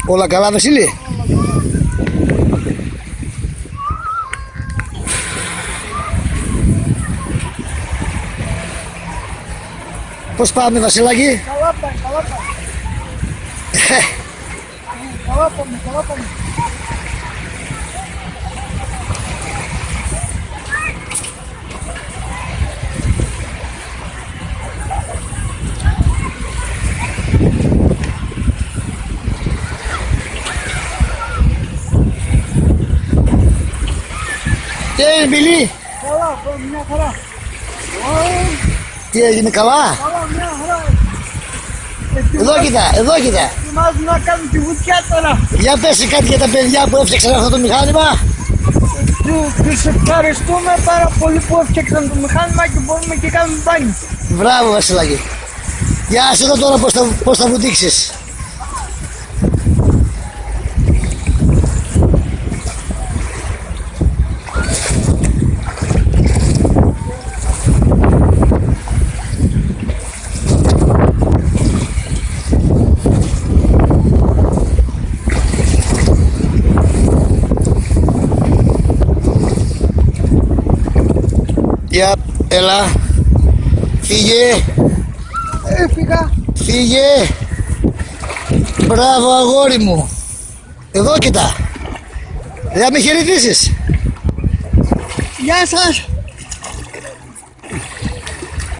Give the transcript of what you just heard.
Όλα καλά, Βασίλη? Πώς πάμε, Βασιλάκη? Καλά πάμε, καλά πάμε. Καλά πάμε, καλά πάμε. Τι έγινε, Μπιλί? Καλά, μια χαρά. Τι έγινε, καλά? Καλά, μια χαρά. Εδώ κοίτα, εδώ κοίτα. Ετοιμάζουμε να κάνουμε τη βουτιά τώρα. Για πες κάτι για τα παιδιά που έφτιαξαν αυτό το μηχάνημα. Τους ευχαριστούμε πάρα πολύ που έφτιαξαν το μηχάνημα και μπορούμε και κάνουμε μπάνι. Μπράβο, Βασιλάκη. Για ας δω τώρα πώς θα βουτήξεις. Για, έλα. Φύγε. Έφυγα. Φύγε. Μπράβο, αγόρι μου. Εδώ κοίτα. Δεν θα με χαιρετήσεις. Γεια σας.